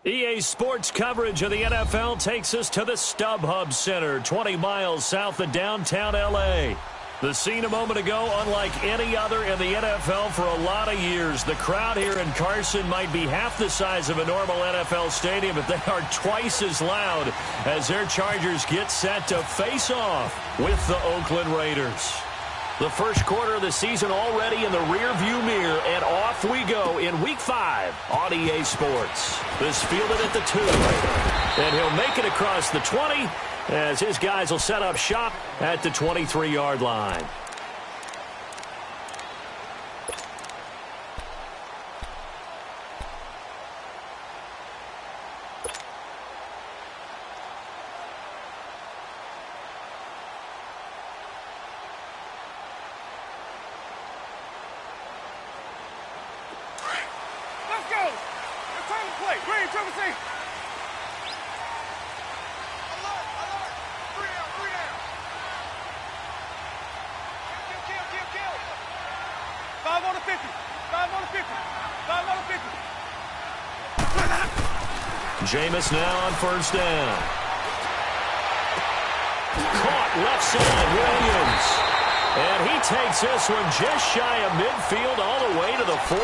EA Sports coverage of the NFL takes us to the StubHub Center, 20 miles south of downtown L.A. The scene a moment ago, unlike any other in the NFL for a lot of years. The crowd here in Carson might be half the size of a normal NFL stadium, but they are twice as loud as their Chargers get set to face off with the Oakland Raiders. The first quarter of the season already in the rearview mirror, and off we go in Week 5 on EA Sports. This fielded at the 2, and he'll make it across the 20 as his guys will set up shop at the 23-yard line. Jameis now on first down. Caught left side, Williams. And he takes this one just shy of midfield all the way to the 49.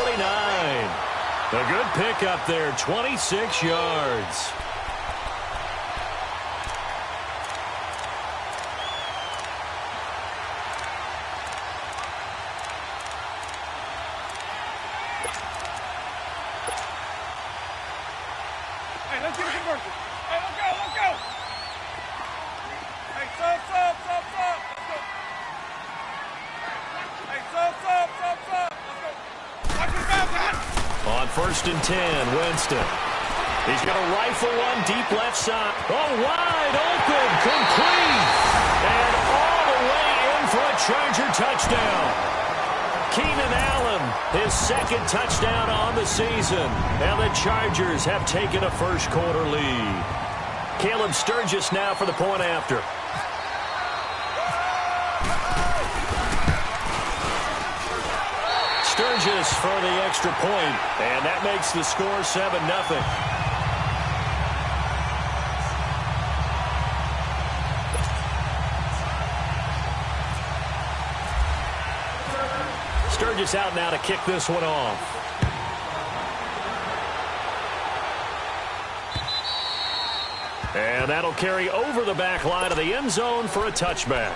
A good pickup there, 26 yards. First and 10, Winston. He's going to rifle one deep left side. Oh, wide open, complete. And all the way in for a Charger touchdown. Keenan Allen, his second touchdown on the season. And the Chargers have taken a first quarter lead. Caleb Sturgis now for the point after. Sturgis for the extra point, and that makes the score 7-0. Sturgis out now to kick this one off. And that'll carry over the back line of the end zone for a touchback.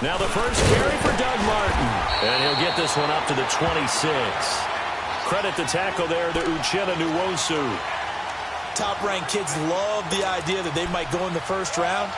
Now the first carry for Doug Martin. And he'll get this one up to the 26. Credit the tackle there to Uchenna Nwosu. Top-ranked kids love the idea that they might go in the first round.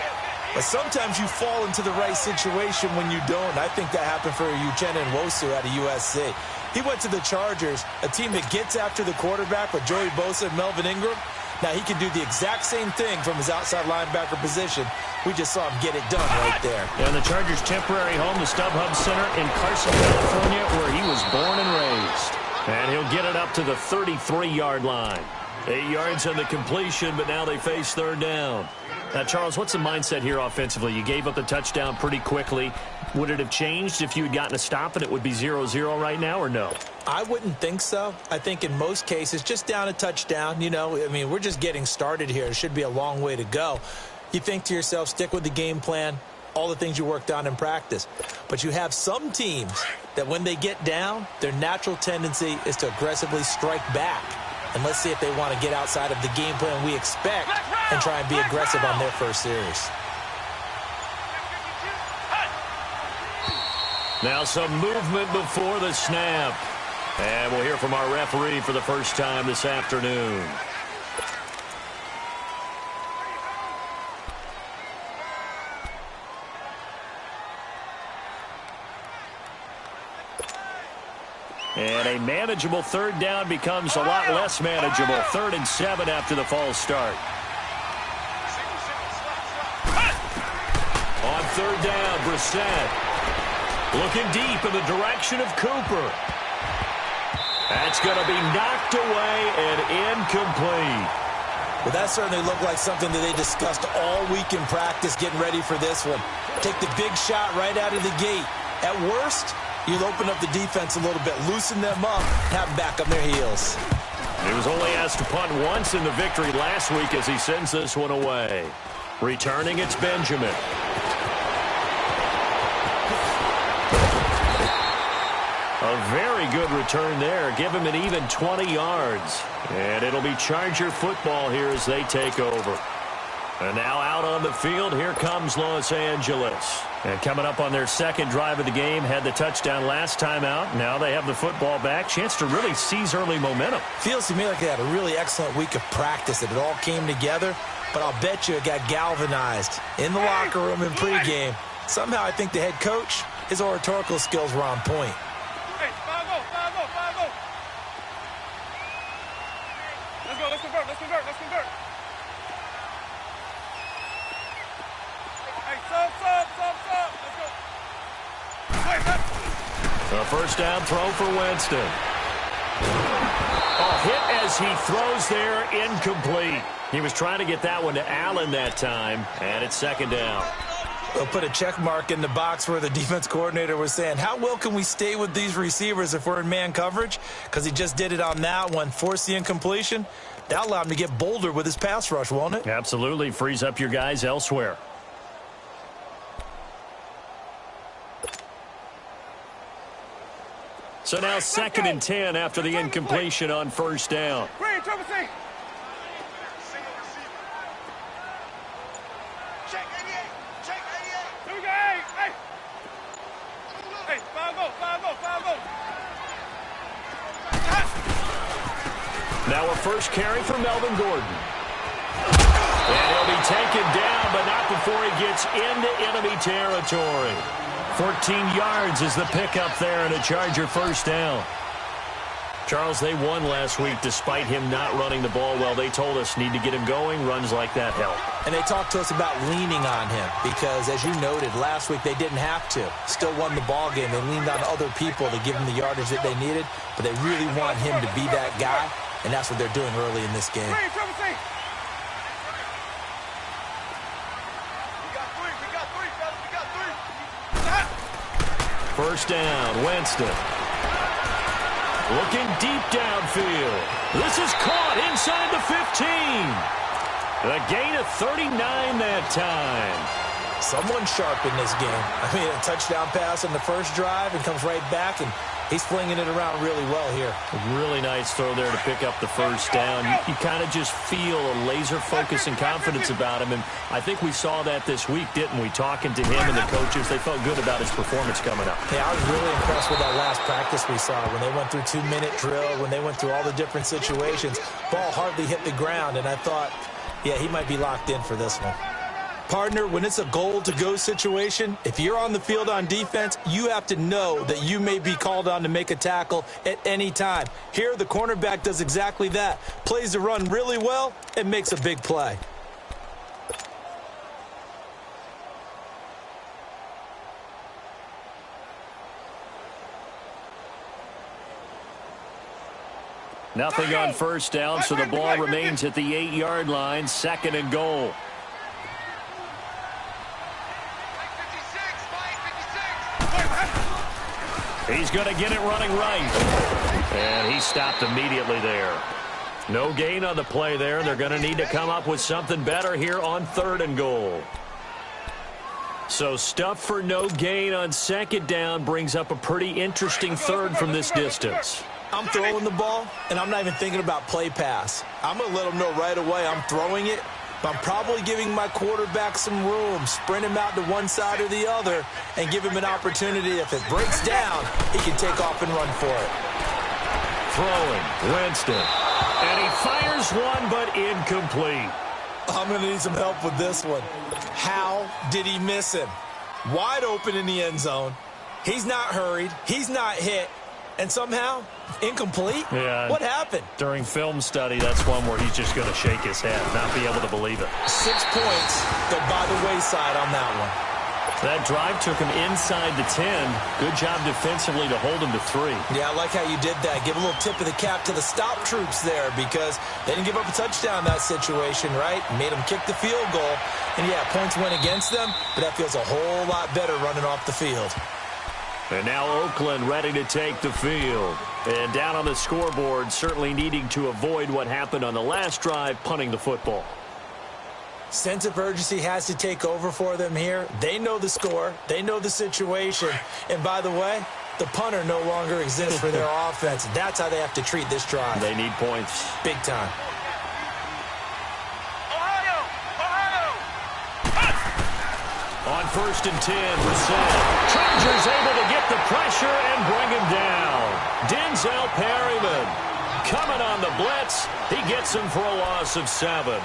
But sometimes you fall into the right situation when you don't. I think that happened for Uchenna Nwosu out of USC. He went to the Chargers, a team that gets after the quarterback with Joey Bosa and Melvin Ingram. Now he can do the exact same thing from his outside linebacker position. We just saw him get it done right there. And the Chargers' temporary home, the StubHub Center in Carson, California, where he was born and raised. And he'll get it up to the 33-yard line. 8 yards on the completion, but now they face third down. Now, Charles, what's the mindset here offensively? You gave up the touchdown pretty quickly. Would it have changed if you had gotten a stop and it would be 0-0 right now, or no? I wouldn't think so. I think in most cases, just down a touchdown, you know, I mean, we're just getting started here. It should be a long way to go. You think to yourself, stick with the game plan, all the things you worked on in practice. But you have some teams that when they get down, their natural tendency is to aggressively strike back. And let's see if they want to get outside of the game plan we expect and try and be aggressive on their first series. Now some movement before the snap. And we'll hear from our referee for the first time this afternoon. And a manageable third down becomes a lot less manageable. 3rd and 7 after the false start. third down. Brissett looking deep in the direction of Cooper. That's going to be knocked away and incomplete. Well, that certainly looked like something that they discussed all week in practice getting ready for this one. Take the big shot right out of the gate. At worst, you'll open up the defense a little bit, loosen them up, and have them back on their heels. He was only asked to punt once in the victory last week as he sends this one away. Returning, it's Benjamin. A very good return there. Give him an even 20 yards. And it'll be Charger football here as they take over. And now out on the field, here comes Los Angeles. And coming up on their second drive of the game, had the touchdown last time out. Now they have the football back. Chance to really seize early momentum. Feels to me like they had a really excellent week of practice, that it all came together. But I'll bet you it got galvanized in the locker room in pregame. Somehow I think the head coach, his oratorical skills were on point. Let's convert. Hey, sub. Let's go. A first down throw for Winston. Hit as he throws there, incomplete. He was trying to get that one to Allen that time, and it's second down. They'll put a check mark in the box where the defense coordinator was saying, how well can we stay with these receivers if we're in man coverage? Because he just did it on that one, forced the incompletion. That'll allow him to get bolder with his pass rush, won't it? Absolutely. Frees up your guys elsewhere. So now second and 10 after the incompletion on first down. Now a first carry for Melvin Gordon. And he'll be taken down, but not before he gets into enemy territory. 14 yards is the pickup there and a Charger first down. Charles, they won last week despite him not running the ball well. They told us need to get him going. Runs like that help. And they talked to us about leaning on him because, as you noted, last week they didn't have to. Still won the ball game. They leaned on other people to give him the yardage that they needed, but they really want him to be that guy, and that's what they're doing early in this game. First down, Winston. Looking deep downfield. This is caught inside the 15. A gain of 39 that time. Someone sharp in this game. I mean, a touchdown pass on the first drive and comes right back, and he's flinging it around really well here. A really nice throw there to pick up the first down. You kind of just feel a laser focus and confidence about him, and I think we saw that this week, didn't we? Talking to him and the coaches, they felt good about his performance coming up. Yeah, I was really impressed with that last practice we saw when they went through 2-minute drill, when they went through all the different situations. Ball hardly hit the ground, and I thought, yeah, he might be locked in for this one. Partner, when it's a goal-to-go situation, if you're on the field on defense, you have to know that you may be called on to make a tackle at any time. Here, the cornerback does exactly that. Plays the run really well and makes a big play. Nothing on first down, so the ball remains at the 8-yard line, second and goal. He's going to get it running right. And he stopped immediately there. No gain on the play there. They're going to need to come up with something better here on third and goal. So stuff for no gain on second down brings up a pretty interesting third from this distance. I'm throwing the ball, and I'm not even thinking about play pass. I'm going to let them know right away I'm throwing it. But I'm probably giving my quarterback some room, sprint him out to one side or the other, and give him an opportunity. If it breaks down, he can take off and run for it. Throwing, Winston. And he fires one, but incomplete. I'm going to need some help with this one. How did he miss him? Wide open in the end zone. He's not hurried. He's not hit. And somehow, incomplete? Yeah. What happened? During film study, that's one where he's just going to shake his head, not be able to believe it. 6 points go by the wayside on that one. That drive took him inside the 10. Good job defensively to hold him to 3. Yeah, I like how you did that. Give a little tip of the cap to the stop troops there because they didn't give up a touchdown in that situation, right? Made them kick the field goal. And, yeah, points went against them, but that feels a whole lot better running off the field. And now Oakland ready to take the field. And down on the scoreboard, certainly needing to avoid what happened on the last drive, punting the football. Sense of urgency has to take over for them here. They know the score. They know the situation. And by the way, the punter no longer exists for their offense. That's how they have to treat this drive. They need points. Big time. On 1st and 10, Brissett. Chargers able to get the pressure and bring him down. Denzel Perryman coming on the blitz. He gets him for a loss of 7.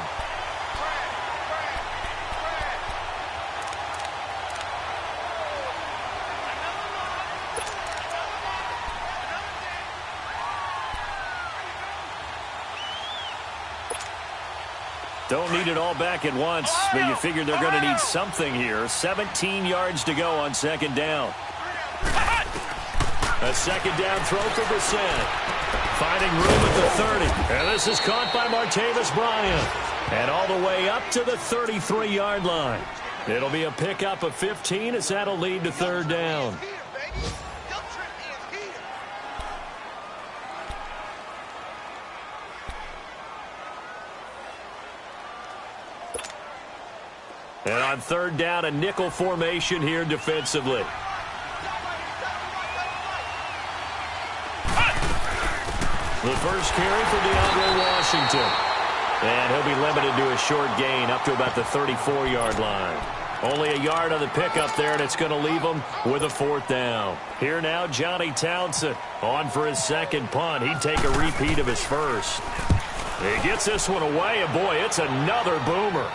Don't need it all back at once, but you figure they're going to need something here. 17 yards to go on 2nd down. A 2nd down throw for Brissett. Finding room at the 30. And this is caught by Martavis Bryant. And all the way up to the 33-yard line. It'll be a pickup of 15 as that'll lead to 3rd down. And on 3rd down, a nickel formation here defensively. The first carry for DeAndre Washington. And he'll be limited to a short gain up to about the 34-yard line. Only a yard on the pickup there, and it's going to leave him with a 4th down. Here now, Johnny Townsend on for his 2nd punt. He'd take a repeat of his first. He gets this one away, and boy, it's another boomer.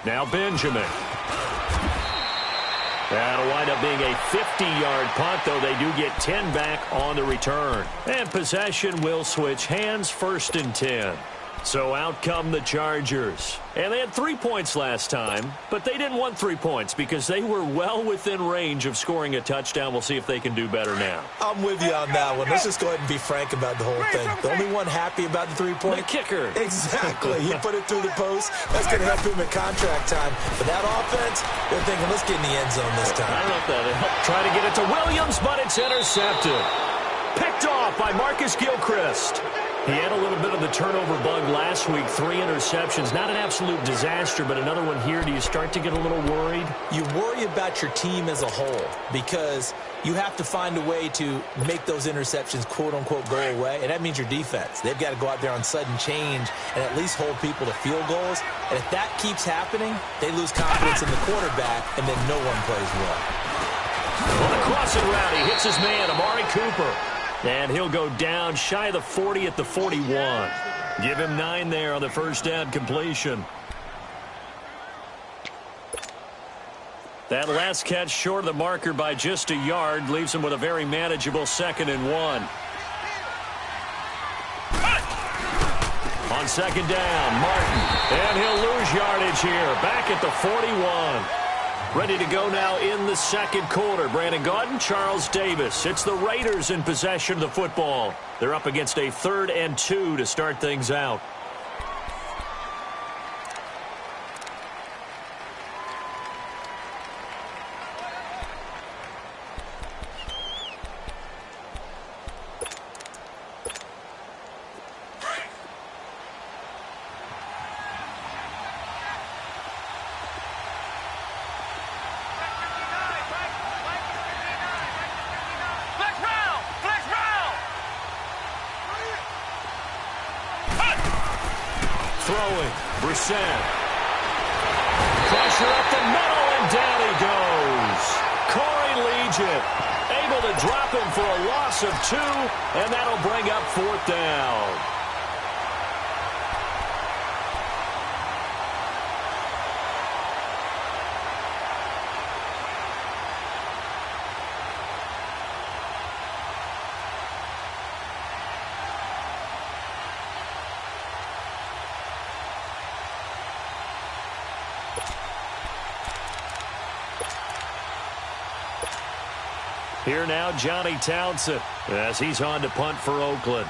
Now Benjamin. That'll wind up being a 50-yard punt, though they do get 10 back on the return. And possession will switch hands, 1st and 10. So out come the Chargers. And they had 3 points last time, but they didn't want 3 points because they were well within range of scoring a touchdown. We'll see if they can do better now. I'm with you on that one. Let's just go ahead and be frank about the whole thing. The only one happy about the 3-point? The kicker. Exactly. He put it through the post. That's going to help him at contract time. But that offense, they're thinking, let's get in the end zone this time. I don't know if that'll help. Try to get it to Williams, but it's intercepted. Picked off by Marcus Gilchrist. He had a little bit of the turnover bug last week, 3 interceptions. Not an absolute disaster, but another one here. Do you start to get a little worried? You worry about your team as a whole because you have to find a way to make those interceptions, quote-unquote, go away, and that means your defense. They've got to go out there on sudden change and at least hold people to field goals. And if that keeps happening, they lose confidence in the quarterback, and then no one plays well. On the crossing route, he hits his man, Amari Cooper. And he'll go down shy of the 40 at the 41. Give him 9 there on the 1st down completion. That last catch short of the marker by just a yard leaves him with a very manageable 2nd and 1. On 2nd down, Martin. And he'll lose yardage here. Back at the 41. Ready to go now in the 2nd quarter. Brandon Gaudin, Charles Davis. It's the Raiders in possession of the football. They're up against a 3rd and 2 to start things out. Throwing, Brissett. Pressure up the middle, and down he goes. Corey Legent able to drop him for a loss of 2, and that'll bring up 4th down. Here now, Johnny Townsend, as he's on to punt for Oakland.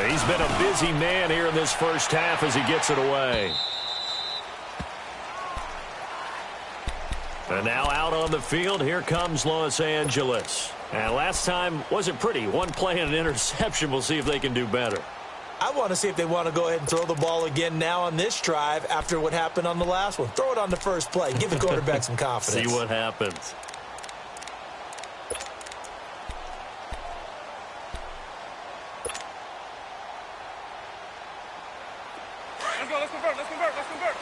He's been a busy man here in this first half as he gets it away. And now out on the field, here comes Los Angeles. And last time wasn't pretty. One play and an interception. We'll see if they can do better. I want to see if they want to go ahead and throw the ball again now on this drive after what happened on the last one. Throw it on the first play. Give the quarterback some confidence. See what happens. Let's go, let's convert, let's convert, let's convert.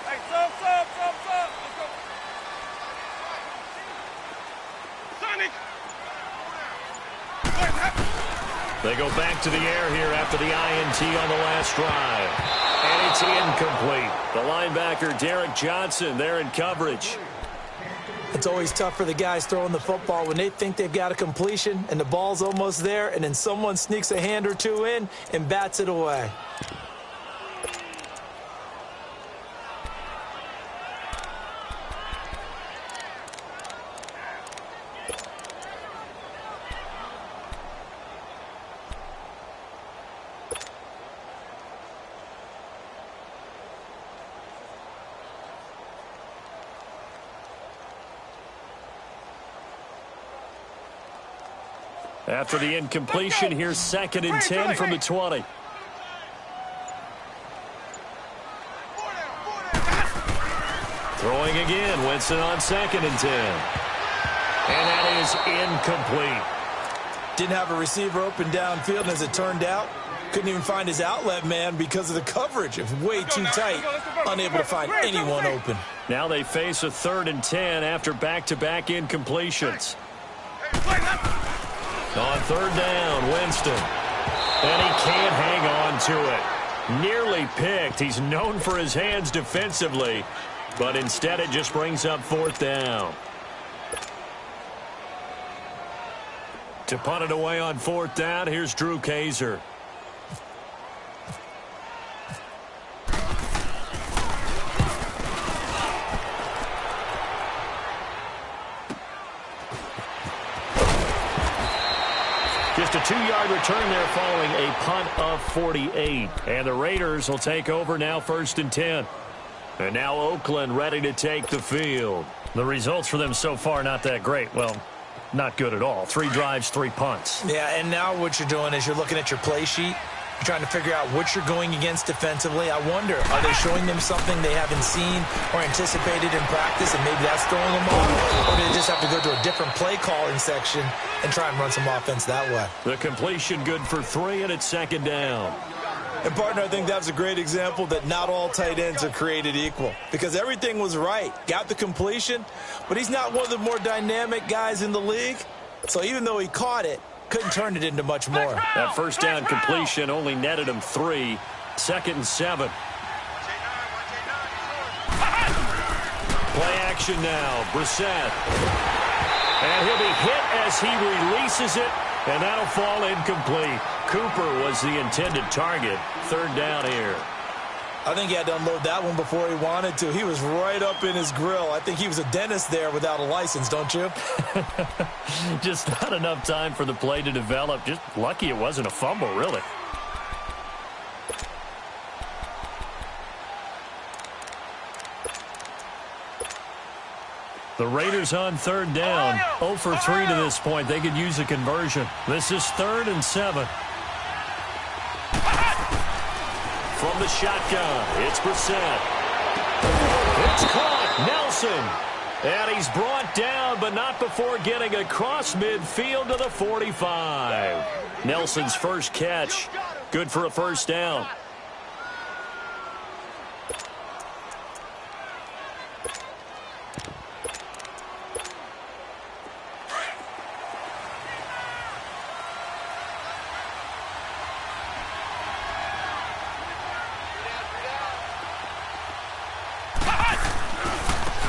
Hey, sub. Let's go. Sonic! They go back to the air here after the INT on the last drive. And it's incomplete. The linebacker, Derek Johnson, there in coverage. It's always tough for the guys throwing the football when they think they've got a completion and the ball's almost there, and then someone sneaks a hand or two in and bats it away. After the incompletion, here's 2nd and 10 from the 20. Throwing again, Winston on 2nd and 10. And that is incomplete. Didn't have a receiver open downfield, and as it turned out, couldn't even find his outlet man because of the coverage. It was way too tight, unable to find anyone open. Now they face a 3rd and 10 after back-to-back incompletions. On 3rd down, Winston. And he can't hang on to it. Nearly picked. He's known for his hands defensively, but instead it just brings up 4th down. To punt it away on 4th down, here's Drew Kaiser. Just a 2-yard return there following a punt of 48. And the Raiders will take over now 1st and 10. And now Oakland ready to take the field. The results for them so far not that great. Well, not good at all. 3 drives, 3 punts. Yeah, and now what you're doing is you're looking at your play sheet. You're trying to figure out what you're going against defensively. I wonder, are they showing them something they haven't seen or anticipated in practice, and maybe that's throwing them off? Or do they just have to go to a different play calling section and try and run some offense that way? The completion good for 3, and it's 2nd down. And, partner, I think that was a great example that not all tight ends are created equal, because everything was right. Got the completion, but he's not one of the more dynamic guys in the league. So even though he caught it, couldn't turn it into much more. That 1st down completion only netted him 3. 2nd and 7. Play action now. Brissett. And he'll be hit as he releases it, and that'll fall incomplete. Cooper was the intended target. 3rd down here. I think he had to unload that one before he wanted to. He was right up in his grill. I think he was a dentist there without a license, don't you? Just not enough time for the play to develop. Just lucky it wasn't a fumble, really. The Raiders on 3rd down. 0 for 3 to this point. They could use a conversion. This is 3rd and 7. From the shotgun, it's Brissett. It's caught. Nelson. And he's brought down, but not before getting across midfield to the 45. Nelson's first catch. Good for a 1st down.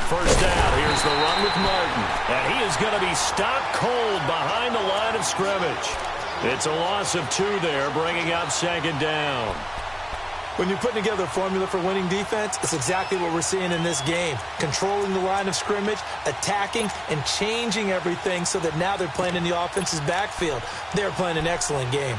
First down, here's the run with Martin. And he is going to be stopped cold behind the line of scrimmage. It's a loss of 2 there, bringing up 2nd down. When you're putting together a formula for winning defense, it's exactly what we're seeing in this game. Controlling the line of scrimmage, attacking, and changing everything so that now they're playing in the offense's backfield. They're playing an excellent game.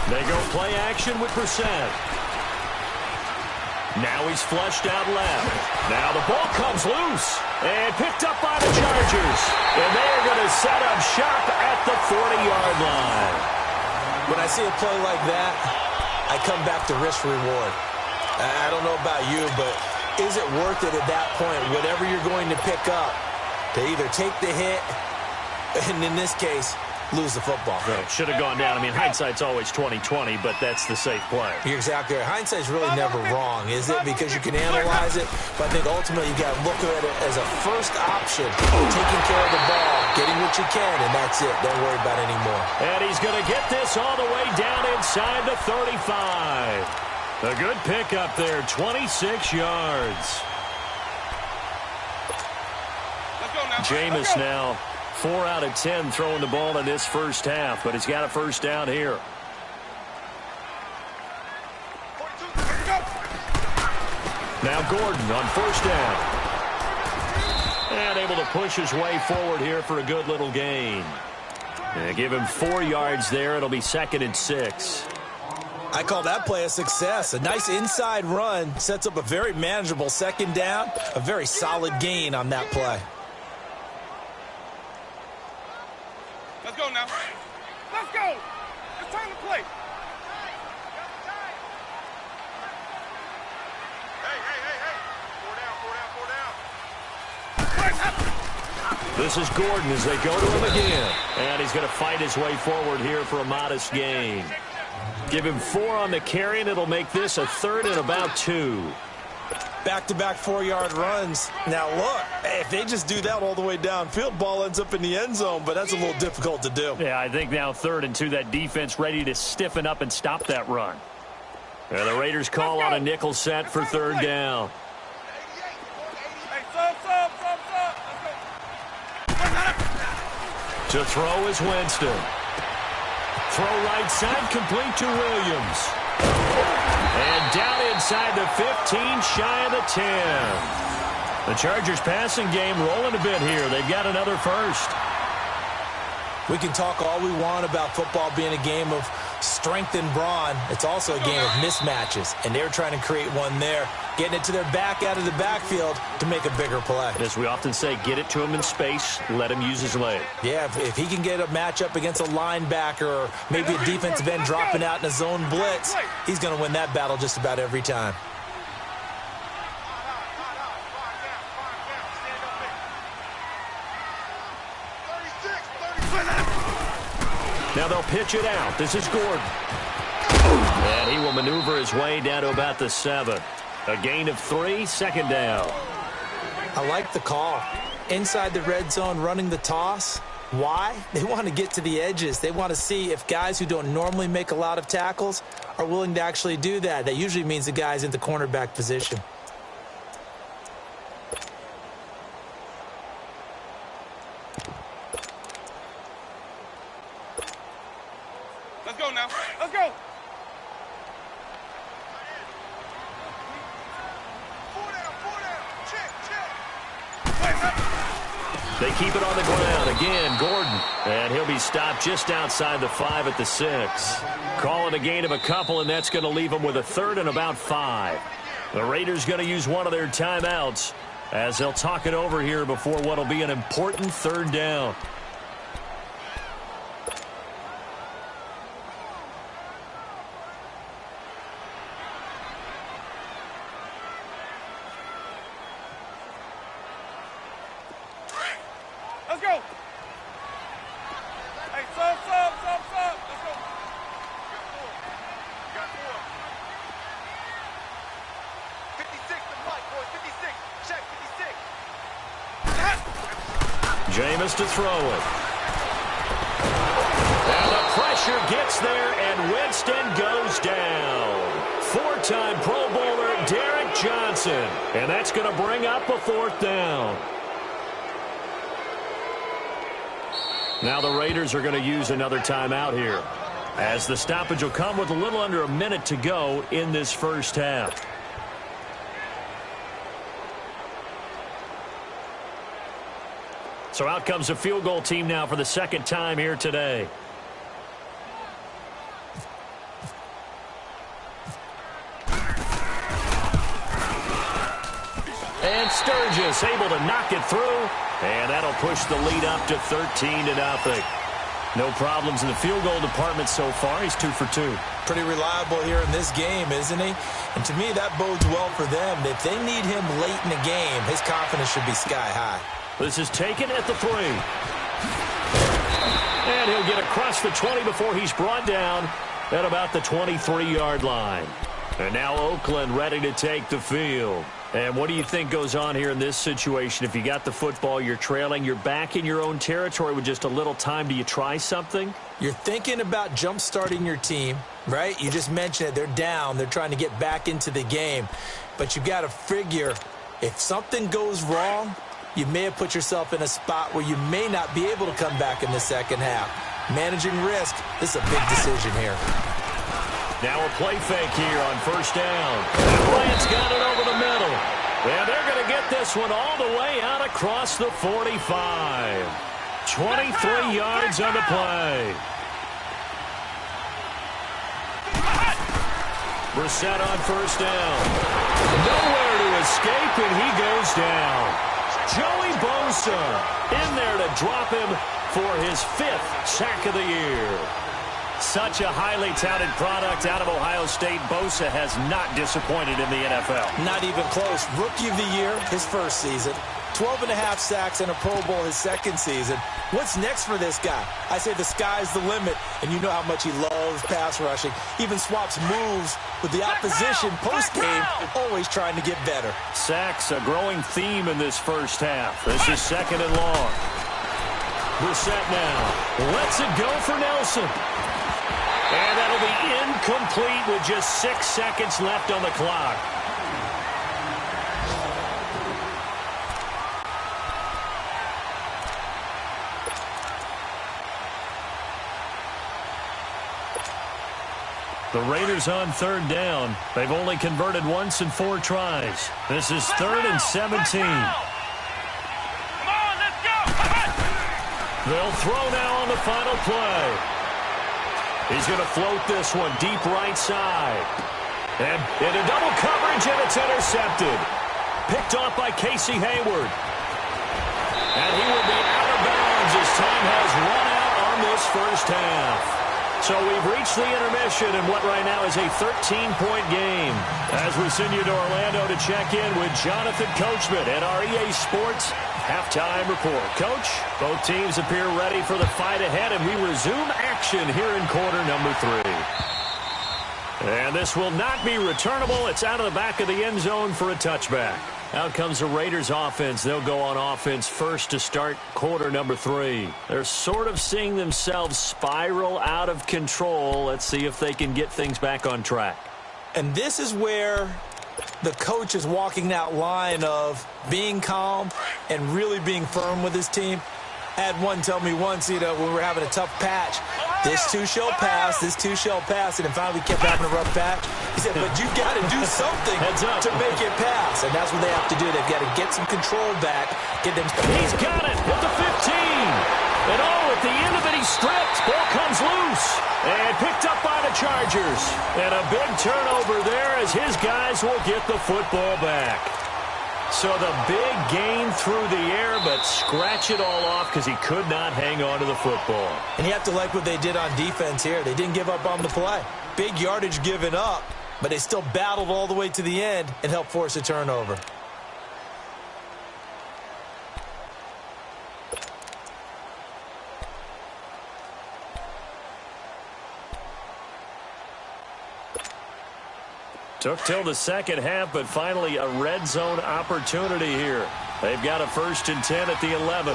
They go play action with Brissett. Now he's flushed out left. Now the ball comes loose and picked up by the Chargers. And they are going to set up shop at the 40-yard line. When I see a play like that, I come back to risk reward. I don't know about you, but is it worth it at that point, whatever you're going to pick up, to either take the hit, and in this case, lose the football? Right. Should have gone down. I mean, hindsight's always 20/20, but that's the safe play. You're exactly right. Hindsight's really never wrong, is it? Because you can analyze it, but I think ultimately you got to look at it as a first option, taking care of the ball, getting what you can, and that's it. Don't worry about it anymore. And he's going to get this all the way down inside the 35. A good pickup there, 26 yards. Let's go now. Jameis now 4 out of 10 throwing the ball in this first half, but he's got a first down here. Now Gordon on first down. And able to push his way forward here for a good little gain. And give him 4 yards there. It'll be 2nd and 6. I call that play a success. A nice inside run sets up a very manageable second down, a very solid gain on that play. Let's go now. Let's go. It's time to play. Hey. 4 down. This is Gordon as they go to him again. And he's going to fight his way forward here for a modest gain. Give him 4 on the carry, and it'll make this a 3rd and about 2. Back-to-back 4-yard runs. Now, look, if they just do that all the way downfield, ball ends up in the end zone, but that's a little difficult to do. Yeah, I think now 3rd and 2, that defense ready to stiffen up and stop that run. And the Raiders call on a nickel set for 3rd down. Hey, sub. Let's go. To throw is Winston. Throw right side, complete to Williams. And down inside the 15, shy of the 10. The Chargers passing game rolling a bit here. They've got another first. We can talk all we want about football being a game of strength and brawn. It's also a game of mismatches, and they're trying to create one there, getting it to their back out of the backfield to make a bigger play. As we often say, get it to him in space, let him use his leg. Yeah, if he can get a matchup against a linebacker or maybe a defensive end dropping out in a zone blitz, he's going to win that battle just about every time. Now they'll pitch it out. This is Gordon. And he will maneuver his way down to about the 7. A gain of 3, 2nd down. I like the call. Inside the red zone, running the toss. Why? They want to get to the edges. They want to see if guys who don't normally make a lot of tackles are willing to actually do that. That usually means the guy's in the cornerback position. Let's go now. Let's go. 4 down. Check. They keep it on the ground. Again, Gordon. And he'll be stopped just outside the 5 at the 6. Call it a gain of a couple, and that's going to leave them with a 3rd and about 5. The Raiders going to use one of their timeouts as they'll talk it over here before what will be an important 3rd down. Let's go. Hey, sub. Let's go. Got 4. 56 to Mike, boy. 56. Check, 56. Jameis to throw it. And the pressure gets there, and Winston goes down. 4-time Pro Bowler Derek Johnson. And that's going to bring up a 4th down. Now the Raiders are going to use another timeout here, as the stoppage will come with a little under a minute to go in this first half. So out comes a field goal team now for the second time here today. And Sturgis able to knock it through. And that'll push the lead up to 13-0. No problems in the field goal department so far. He's 2 for 2. Pretty reliable here in this game, isn't he? And to me, that bodes well for them. If they need him late in the game, his confidence should be sky high. This is taken at the 3. And he'll get across the 20 before he's brought down at about the 23-yard line. And now Oakland ready to take the field. And what do you think goes on here in this situation? If you got the football, you're trailing, you're back in your own territory with just a little time. Do you try something? You're thinking about jump-starting your team, right? You just mentioned it. They're down. They're trying to get back into the game. But you got to figure, if something goes wrong, you may have put yourself in a spot where you may not be able to come back in the second half. Managing risk, this is a big decision here. Now a play fake here on 1st down. And Bryant's got it over the middle. And they're going to get this one all the way out across the 45. 23 yards on the play. Brissett on 1st down. Nowhere to escape, and he goes down. Joey Bosa in there to drop him for his 5th sack of the year. Such a highly touted product out of Ohio State. Bosa has not disappointed in the NFL. Not even close. Rookie of the year, his first season. 12.5 sacks and a Pro Bowl his second season. What's next for this guy? I say the sky's the limit, and you know how much he loves pass rushing. Even swaps moves with the opposition post-game, always trying to get better. Sacks, a growing theme in this first half. This is 2nd and long. Brissett now lets it go for Nelson. And that'll be incomplete with just 6 seconds left on the clock. The Raiders on 3rd down. They've only converted once in 4 tries. This is 3rd and 17. Come on, let's go. They'll throw now on the final play. He's going to float this one deep right side. And into double coverage, and it's intercepted. Picked off by Casey Hayward. And he will be out of bounds as time has run out on this first half. So we've reached the intermission in what right now is a 13-point game. As we send you to Orlando to check in with Jonathan Coachman at our EA Sports Halftime Report. Coach, both teams appear ready for the fight ahead, and we resume action here in quarter number 3. And this will not be returnable. It's out of the back of the end zone for a touchback. Out comes the Raiders offense. They'll go on offense first to start quarter number 3. They're sort of seeing themselves spiral out of control. Let's see if they can get things back on track. And this is where the coach is walking that line of being calm and really being firm with his team. I had one tell me once, when we were having a tough patch, this too shall pass, this too shall pass, and then finally we kept having a rough patch. He said, but you've got to do something to make it pass, and that's what they have to do. They've got to get some control back, get them. He's got it at the 15. And at the end of it, he's stripped. Ball comes loose and picked up by the Chargers. And a big turnover there as his guys will get the football back. So the big gain through the air, but scratch it all off because he could not hang on to the football. And you have to like what they did on defense here. They didn't give up on the play. Big yardage given up, but they still battled all the way to the end and helped force a turnover. Took till the second half, but finally a red zone opportunity here. They've got a 1st and 10 at the 11.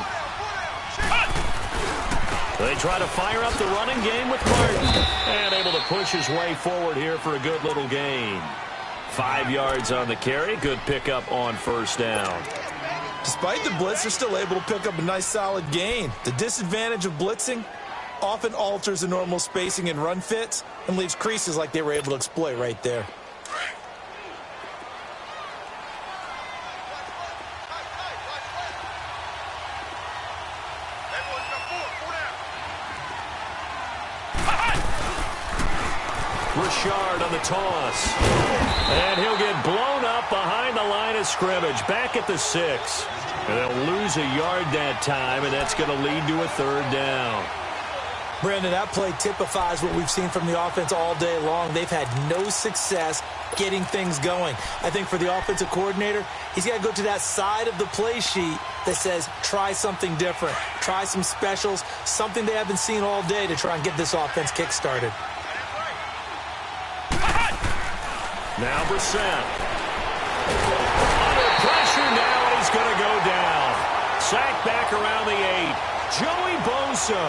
They try to fire up the running game with Martin. And able to push his way forward here for a good little gain. 5 yards on the carry. Good pickup on first down. Despite the blitz, they're still able to pick up a nice solid gain. The disadvantage of blitzing often alters the normal spacing and run fits and leaves creases like they were able to exploit right there. Richard on the toss. And he'll get blown up behind the line of scrimmage. Back at the 6. And they'll lose a yard that time, and that's going to lead to a third down. Brandon, that play typifies what we've seen from the offense all day long. They've had no success getting things going. I think for the offensive coordinator, he's got to go to that side of the play sheet that says try something different, try some specials, something they haven't seen all day to try and get this offense kick-started. Now Brissett. Under pressure now, and he's going to go down. Sacked back around the 8. Joey Bosa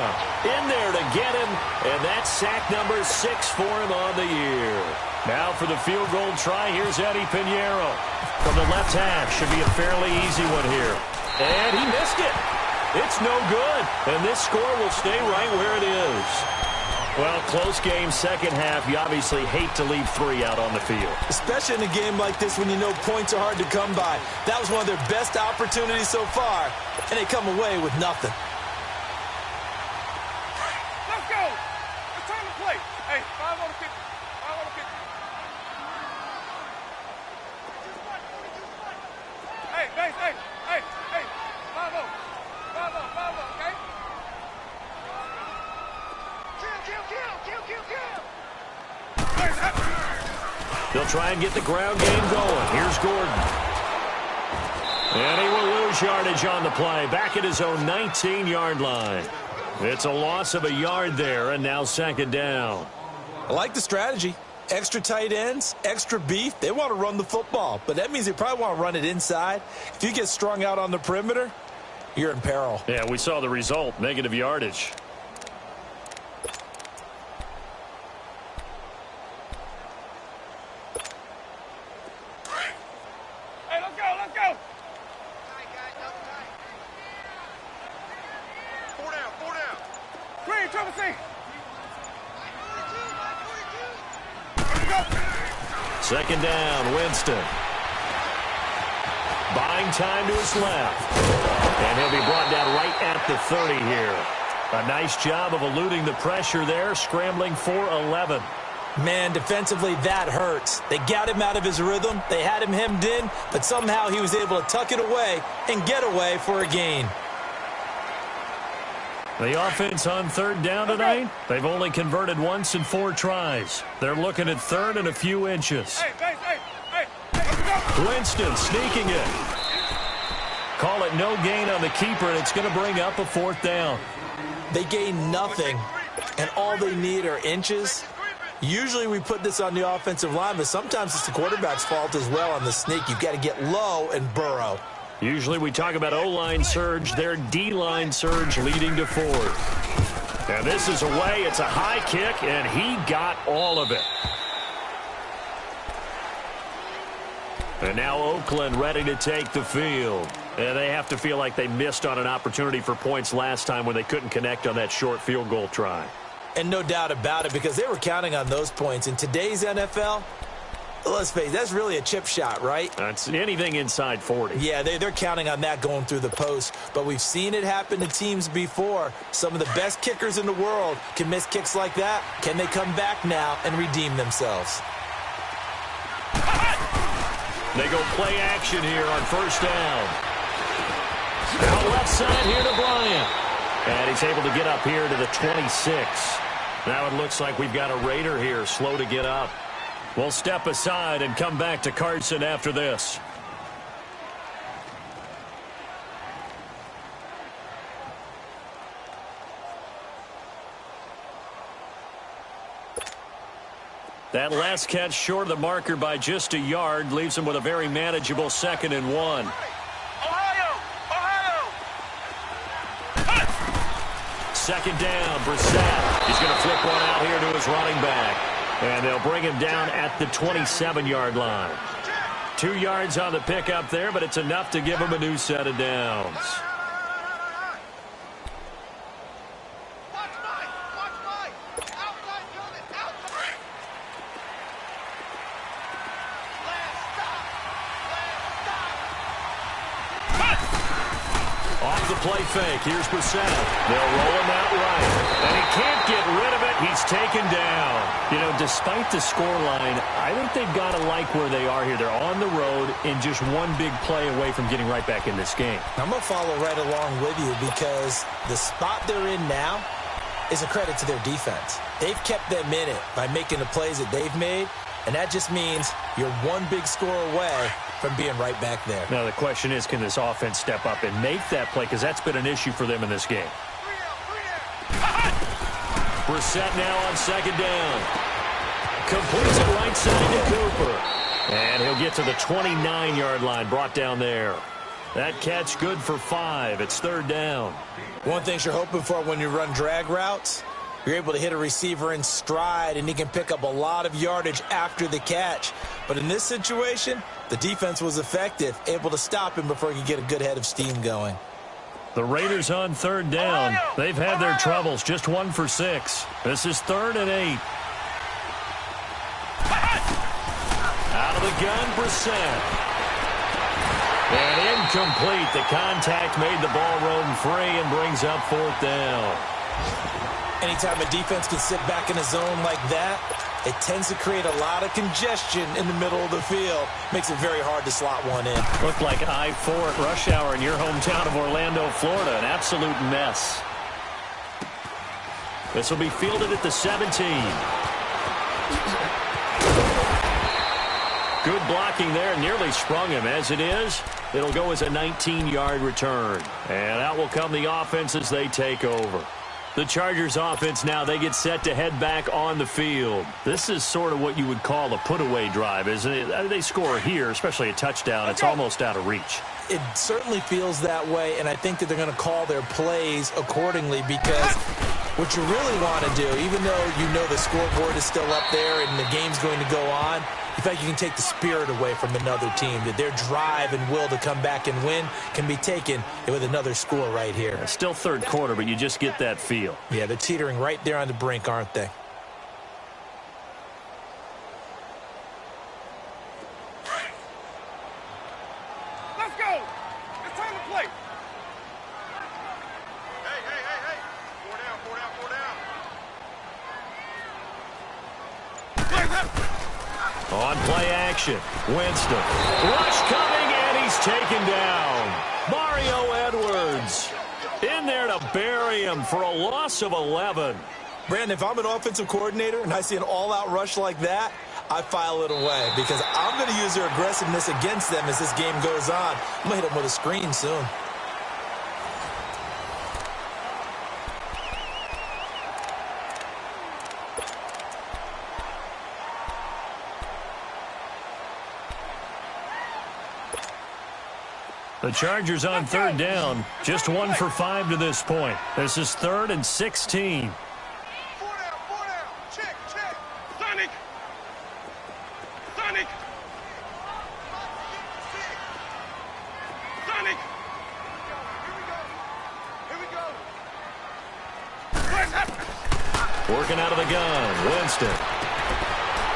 in there to get him, and that's sack number 6 for him on the year. Now for the field goal try, here's Eddie Pinheiro. From the left hash, should be a fairly easy one here. And he missed it. It's no good, and this score will stay right where it is. Well, close game, second half. You obviously hate to leave 3 out on the field. Especially in a game like this when you know points are hard to come by. That was one of their best opportunities so far, and they come away with nothing. Let's go. It's time to play. Hey, 5 on the 50. 5 on the 50. Hey, base, hey. 5 on. 5 on, okay? They'll try and get the ground game going. Here's Gordon. And he will lose yardage on the play. Back at his own 19-yard line. It's a loss of a yard there, and now second down. I like the strategy. Extra tight ends, extra beef. They want to run the football, but that means they probably want to run it inside. If you get strung out on the perimeter, you're in peril. Yeah, we saw the result, negative yardage. Hey, let's go. 4 down. Green, trouble C. Second down, Winston. Buying time to his left. And he'll be brought down right at the 30 here. A nice job of eluding the pressure there, scrambling for 11. Man, defensively, that hurts. They got him out of his rhythm. They had him hemmed in, but somehow he was able to tuck it away and get away for a gain. The offense on third down tonight, they've only converted once in 4 tries. They're looking at third and a few inches. Hey, let's go. Winston sneaking it. Call it no gain on the keeper, and it's going to bring up a 4th down. They gain nothing, and all they need are inches. Usually we put this on the offensive line, but sometimes it's the quarterback's fault as well on the sneak. You've got to get low and burrow. Usually we talk about O-line surge, their D-line surge leading to 4th. And this is away. It's a high kick, and he got all of it. And now Oakland ready to take the field. And they have to feel like they missed on an opportunity for points last time when they couldn't connect on that short field goal try. And no doubt about it, because they were counting on those points. In today's NFL, let's face it, that's really a chip shot, right? That's anything inside 40. Yeah, they're counting on that going through the post. But we've seen it happen to teams before. Some of the best kickers in the world can miss kicks like that. Can they come back now and redeem themselves? They go play action here on first down. Now left side here to Bryant. And he's able to get up here to the 26. Now it looks like we've got a Raider here, slow to get up. We'll step aside and come back to Carson after this. That last catch short of the marker by just a yard leaves him with a very manageable 2nd and 1. Ohio! Second down, Brissett. He's going to flip one out here to his running back. And they'll bring him down at the 27-yard line. 2 yards on the pickup there, but it's enough to give him a new set of downs. Play fake. Here's Brissett. They'll roll him out right. And he can't get rid of it. He's taken down. You know, despite the scoreline, I think they've got to like where they are here. They're on the road and just one big play away from getting right back in this game. I'm going to follow right along with you because the spot they're in now is a credit to their defense. They've kept them in it by making the plays that they've made, and that just means you're one big score away from being right back there. Now, the question is, can this offense step up and make that play? Because that's been an issue for them in this game. Brissett now on second down. Completes it right side to Cooper. And he'll get to the 29-yard line, brought down there. That catch good for 5. It's third down. One thing you're hoping for when you run drag routes, you're able to hit a receiver in stride, and he can pick up a lot of yardage after the catch. But in this situation, the defense was effective, able to stop him before he could get a good head of steam going. The Raiders on third down. They've had their troubles, just 1 for 6. This is 3rd and 8. Out of the gun, Brissett. And incomplete. The contact made the ball roam free and brings up 4th down. Anytime a defense can sit back in a zone like that, it tends to create a lot of congestion in the middle of the field. Makes it very hard to slot one in. Looked like I-4 at rush hour in your hometown of Orlando, Florida. An absolute mess. This will be fielded at the 17. Good blocking there. Nearly sprung him. As it is, it'll go as a 19-yard return. And out will come the offense as they take over. The Chargers offense now, they get set to head back on the field. This is sort of what you would call a put-away drive, isn't it? They score here, especially a touchdown. It's almost out of reach. It certainly feels that way, and I think that they're going to call their plays accordingly because what you really want to do, even though you know the scoreboard is still up there and the game's going to go on, in fact, you can take the spirit away from another team, that their drive and will to come back and win can be taken with another score right here. It's still third quarter, but you just get that feel. Yeah, they're teetering right there on the brink, aren't they? Let's go. It's time to play. Hey. 4 down. On play action, Winston. Rush coming, and he's taken down. Mario Edwards in there to bury him for a loss of 11. Brandon, if I'm an offensive coordinator and I see an all-out rush like that, I file it away because I'm going to use their aggressiveness against them as this game goes on. I'm going to hit them with a screen soon. The Chargers on third down, just 1 for 5 to this point. This is 3rd and 16. 4 down. Check. Sonic. Here we go. Working out of the gun, Winston.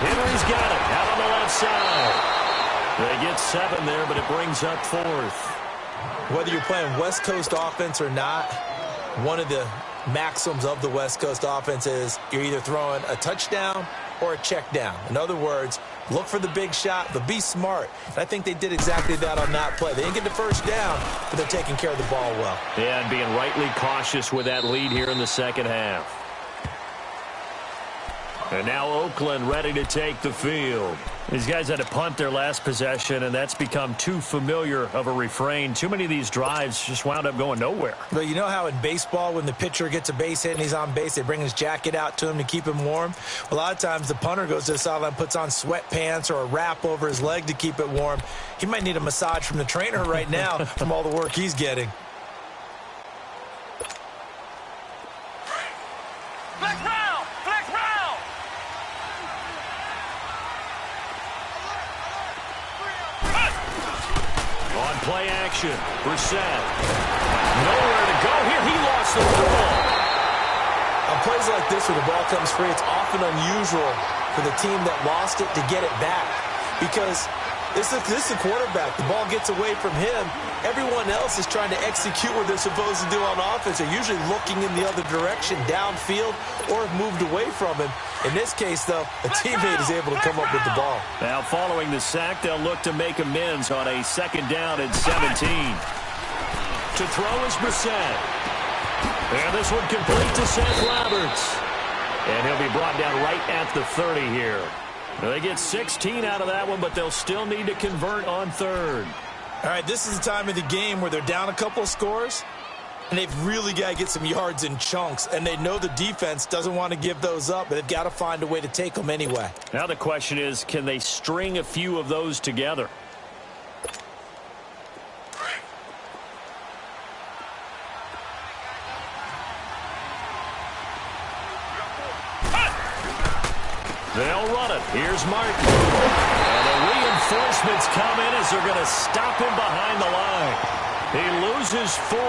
Henry's got it, out on the left side. They get 7 there, but it brings up 4th. Whether you're playing West Coast offense or not, one of the maxims of the West Coast offense is you're either throwing a touchdown or a check down. In other words, look for the big shot, but be smart. And I think they did exactly that on that play. They didn't get the first down, but they're taking care of the ball well. Yeah, and being rightly cautious with that lead here in the second half. And now Oakland ready to take the field. These guys had to punt their last possession, and that's become too familiar of a refrain. Too many of these drives just wound up going nowhere. But you know how in baseball, when the pitcher gets a base hit and he's on base, they bring his jacket out to him to keep him warm? A lot of times the punter goes to the sideline, puts on sweatpants or a wrap over his leg to keep it warm. He might need a massage from the trainer right now from all the work he's getting. play action. Brissett. Nowhere to go here. He lost the football. On plays like this where the ball comes free, it's often unusual for the team that lost it to get it back. Because this is the quarterback. The ball gets away from him. Everyone else is trying to execute what they're supposed to do on offense. They're usually looking in the other direction, downfield, or have moved away from him. In this case, though, a teammate is able to come up with the ball. Now, following the sack, they'll look to make amends on a 2nd down and 17. To throw is Brissett. And this one complete to Seth Roberts. And he'll be brought down right at the 30 here. They get 16 out of that one, but they'll still need to convert on 3rd. All right, this is the time of the game where they're down a couple of scores, and they've really got to get some yards in chunks, and they know the defense doesn't want to give those up, but they've got to find a way to take them anyway. Now the question is, can they string a few of those together? They'll run it. Here's Martin. And the reinforcements come in as they're going to stop him behind the line. He loses 4,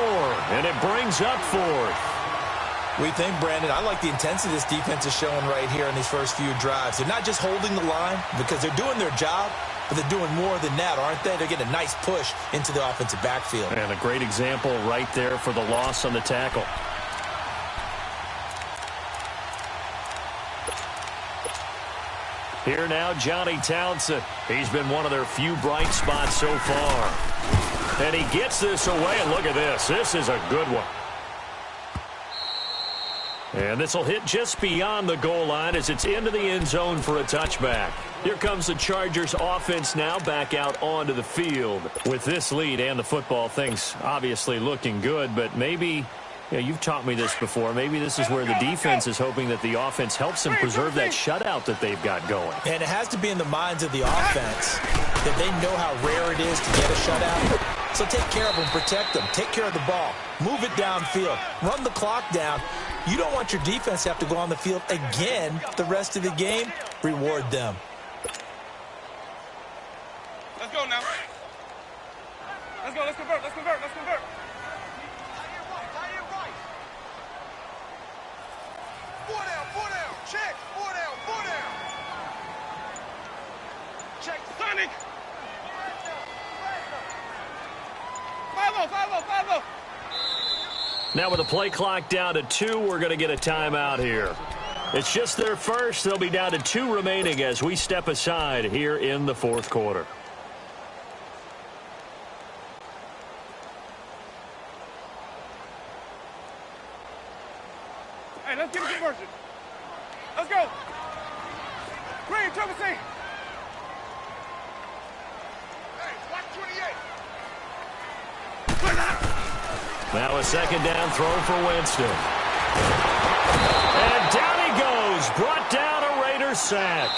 and it brings up 4th. We think, Brandon, I like the intensity this defense is showing right here in these first few drives. They're not just holding the line because they're doing their job, but they're doing more than that, aren't they? They're getting a nice push into the offensive backfield. And a great example right there for the loss on the tackle. Here now, Johnny Townsend. He's been one of their few bright spots so far. And he gets this away, and look at this. This is a good one. And this will hit just beyond the goal line as it's into the end zone for a touchback. Here comes the Chargers offense now back out onto the field. With this lead and the football, things obviously looking good, but maybe... Yeah, you've taught me this before. Maybe this is where the defense is hoping that the offense helps them preserve that shutout that they've got going. And it has to be in the minds of the offense that they know how rare it is to get a shutout. So take care of them, protect them, take care of the ball, move it downfield, run the clock down. You don't want your defense to have to go on the field again the rest of the game. Reward them. Let's go now. Let's go. Let's convert. Let's convert. Let's convert. Four down, check, four down. Check, Sonic. 5-0. Now with the play clock down to 2, we're going to get a timeout here. It's just their first. They'll be down to 2 remaining as we step aside here in the 4th quarter. Hey, let's get a conversion. Let's go. Green, triple C. Hey, watch 28. Now a 2nd down throw for Winston. And down he goes. Brought down a Raiders sack.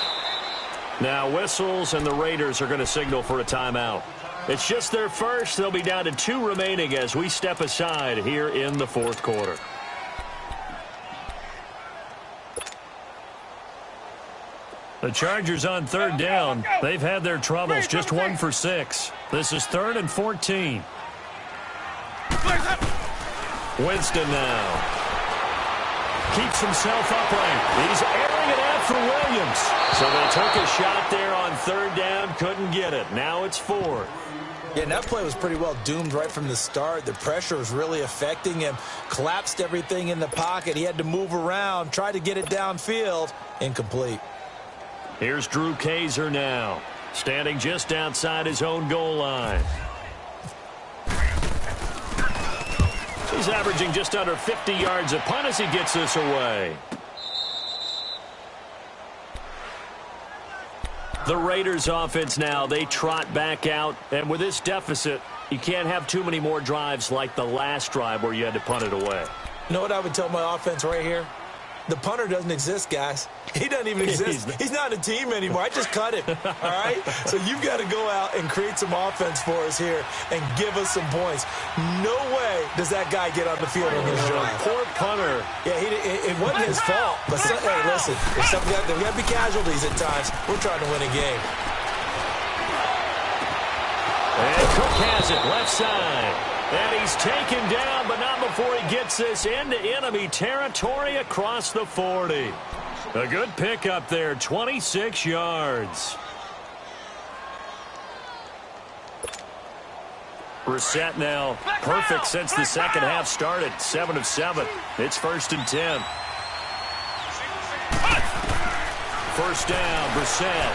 Now whistles, and the Raiders are going to signal for a timeout. It's just their first. They'll be down to 2 remaining as we step aside here in the 4th quarter. The Chargers on 3rd down. They've had their troubles, just 1 for 6. This is 3rd and 14. Winston now. Keeps himself upright. He's airing it out for Williams. So they took a shot there on 3rd down, couldn't get it. Now it's 4th. Yeah, and that play was pretty well doomed right from the start. The pressure was really affecting him. Collapsed everything in the pocket. He had to move around, try to get it downfield. Incomplete. Here's Drew Kaiser now, standing just outside his own goal line. He's averaging just under 50 yards a punt as he gets this away. The Raiders offense now, they trot back out, and with this deficit, you can't have too many more drives like the last drive where you had to punt it away. You know what I would tell my offense right here? The punter doesn't exist, guys. He doesn't even exist. He's not a team anymore. I just cut him, all right? So you've got to go out and create some offense for us here and give us some points. No way does that guy get on the field on his drive. Poor punter. Yeah, it wasn't his fault. But, hey, listen, there's got to be casualties at times. We're trying to win a game. And Cook has it left side. And he's taken down, but not before he gets this into enemy territory across the 40. A good pickup there, 26 yards. Brissett now perfect since the second half started. 7 of 7. It's 1st and 10. First down, Brissett.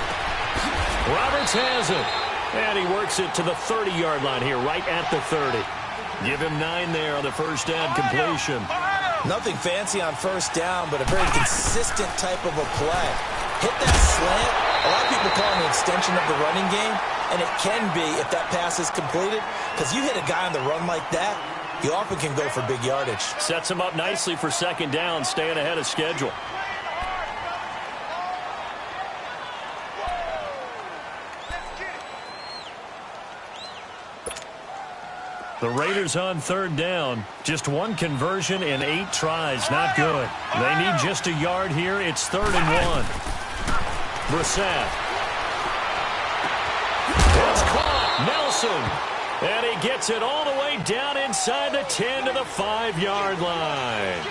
Roberts has it. And he works it to the 30-yard line here, right at the 30. Give him 9 there on the first down completion. Nothing fancy on first down, but a very consistent type of a play. Hit that slant. A lot of people call it an extension of the running game, and it can be if that pass is completed, because you hit a guy on the run like that, you often can go for big yardage. Sets him up nicely for second down, staying ahead of schedule. The Raiders on third down. Just one conversion in 8 tries. Not good. They need just a yard here. It's 3rd and 1. Brissett. It's caught. Nelson. And he gets it all the way down inside the 10 to the 5-yard line.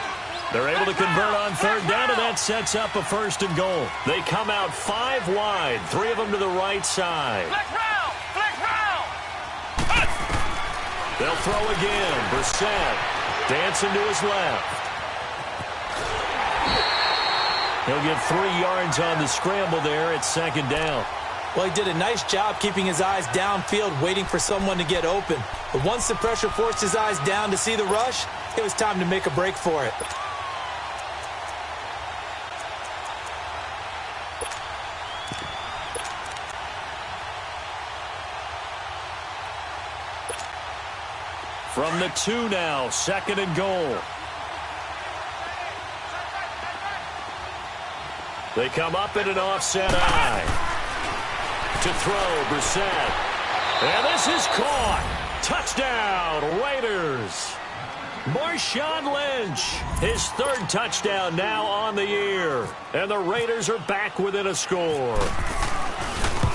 They're able to convert on third down, and that sets up a 1st and goal. They come out 5 wide. 3 of them to the right side. They'll throw again. Brissett dancing to his left. He'll get 3 yards on the scramble there at second down. Well, he did a nice job keeping his eyes downfield, waiting for someone to get open. But once the pressure forced his eyes down to see the rush, it was time to make a break for it. From the 2 now, 2nd and goal. They come up in an offset eye. To throw, Brissett. And this is caught. Touchdown, Raiders. Marshawn Lynch, his 3rd touchdown now on the year. And the Raiders are back within a score.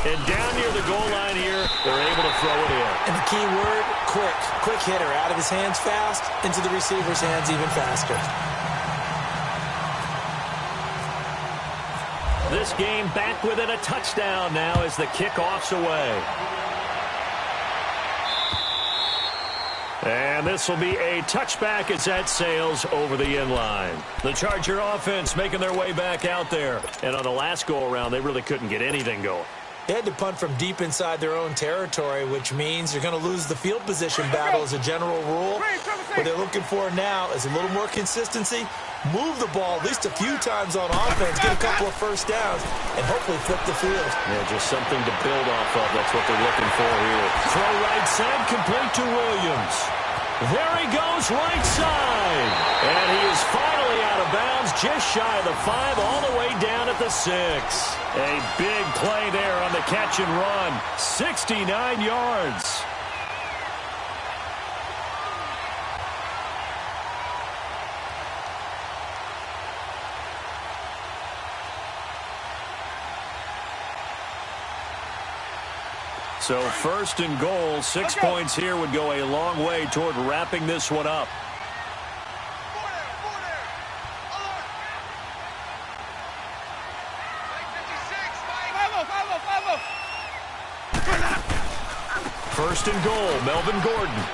And down near the goal line here, they're able to throw it in. And the key word, quick. Quick hitter. Out of his hands fast, into the receiver's hands even faster. This game back within a touchdown now as the kickoff's away. And this will be a touchback as that sails over the end line. The Charger offense making their way back out there. And on the last go-around, they really couldn't get anything going. They had to punt from deep inside their own territory, which means you're going to lose the field position battle as a general rule. What they're looking for now is a little more consistency, move the ball at least a few times on offense, get a couple of first downs, and hopefully flip the field. Yeah, just something to build off of. That's what they're looking for here. Throw right side, complete to Williams. There he goes, right side. And he is finally out of bounds, just shy of the 5, all the way down at the 6. A big play there on the catch and run. 69 yards. So 1st and goal, 6 points here would go a long way toward wrapping this one up. First and goal, Melvin Gordon.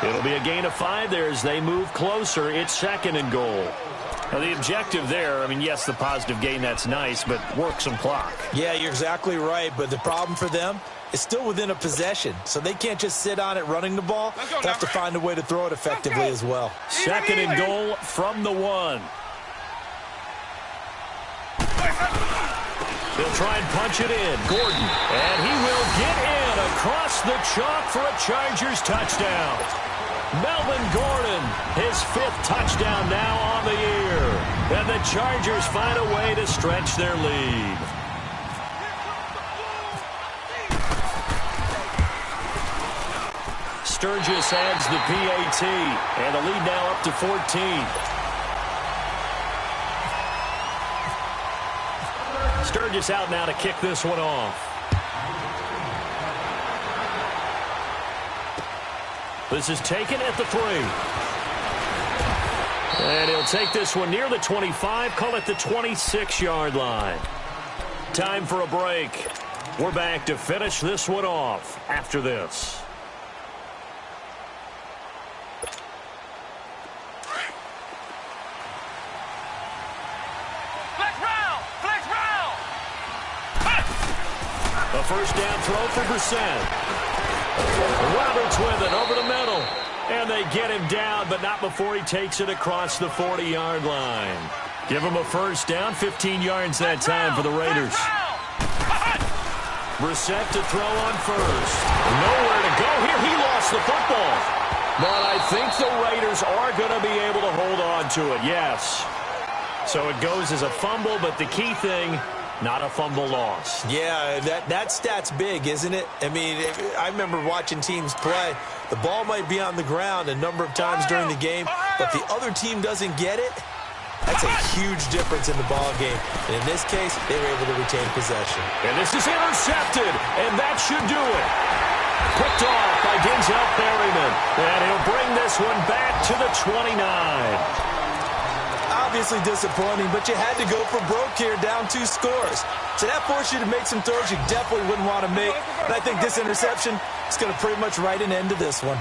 It'll be a gain of 5 there as they move closer. It's 2nd and goal. Now, the objective there, I mean, yes, the positive gain, that's nice, but work some clock. Yeah, you're exactly right, but the problem for them is still within a possession, so they can't just sit on it running the ball. They have to find a way to throw it effectively as well. 2nd and goal from the 1. He'll try and punch it in. Gordon, and he will get in across the chalk for a Chargers touchdown. Melvin Gordon, his 5th touchdown now on the year. And the Chargers find a way to stretch their lead. Sturgis adds the PAT, and the lead now up to 14. Sturgis out now to kick this one off. This is taken at the 3. And he'll take this one near the 25, call it the 26-yard line. Time for a break. We're back to finish this one off after this. A first down throw for Brissett. Roberts with it over the middle. And they get him down, but not before he takes it across the 40-yard line. Give him a first down, 15 yards that time for the Raiders. Brissett to throw on first. Nowhere to go here. He lost the football. But I think the Raiders are going to be able to hold on to it, yes. So it goes as a fumble, but the key thing, not a fumble loss. Yeah, that stat's big, isn't it? I mean, I remember watching teams play. The ball might be on the ground a number of times during the game, but the other team doesn't get it. That's a huge difference in the ball game. And in this case, they were able to retain possession. And this is intercepted, and that should do it. Picked off by Denzel Perryman. And he'll bring this one back to the 29. Obviously disappointing, but you had to go for broke here, down 2 scores. So that forced you to make some throws you definitely wouldn't want to make. And I think this interception is going to pretty much write an end to this one.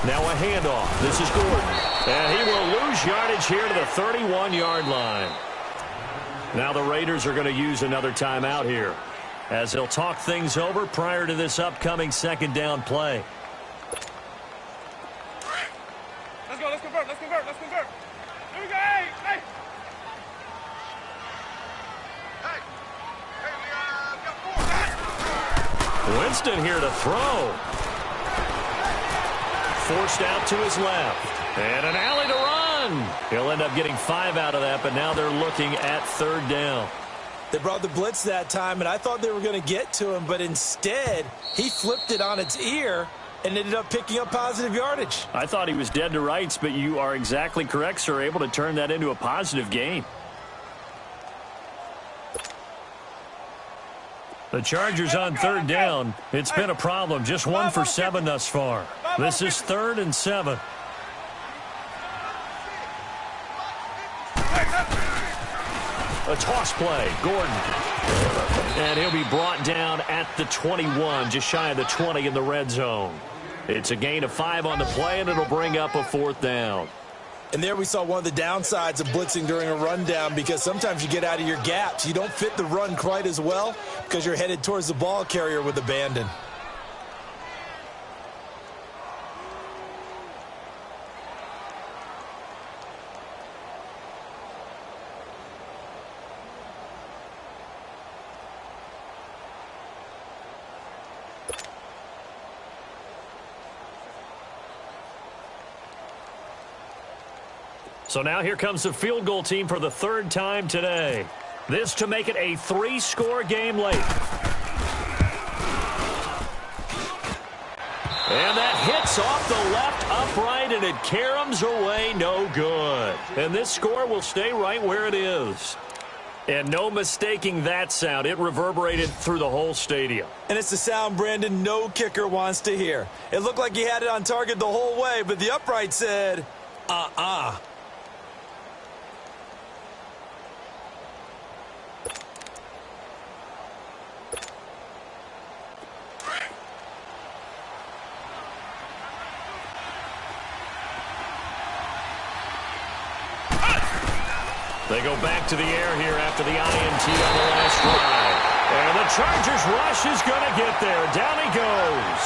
Now a handoff. This is Gordon. And he will lose yardage here to the 31-yard line. Now the Raiders are going to use another timeout here, as they'll talk things over prior to this upcoming second down play. Let's go, let's convert, let's convert, let's convert. Here we go, hey, hey. Winston here to throw. Forced out to his left. And an alley to run. He'll end up getting 5 out of that, but now they're looking at third down. They brought the blitz that time, and I thought they were going to get to him, but instead, he flipped it on its ear and ended up picking up positive yardage. I thought he was dead to rights, but you are exactly correct, sir, able to turn that into a positive gain. The Chargers on third down. It's been a problem. Just 1 for 7 thus far. This is 3rd and 7. A toss play. Gordon. And he'll be brought down at the 21, just shy of the 20 in the red zone. It's a gain of 5 on the play, and it'll bring up a 4th down. And there we saw one of the downsides of blitzing during a rundown, because sometimes you get out of your gaps. You don't fit the run quite as well because you're headed towards the ball carrier with abandon. So now here comes the field goal team for the 3rd time today. This to make it a 3-score game late. And that hits off the left upright, and it caroms away, no good. And this score will stay right where it is. And no mistaking that sound. It reverberated through the whole stadium. And it's the sound, Brandon, no kicker wants to hear. It looked like he had it on target the whole way, but the upright said, uh-uh. They go back to the air here after the INT on the last drive. And the Chargers rush is going to get there. Down he goes.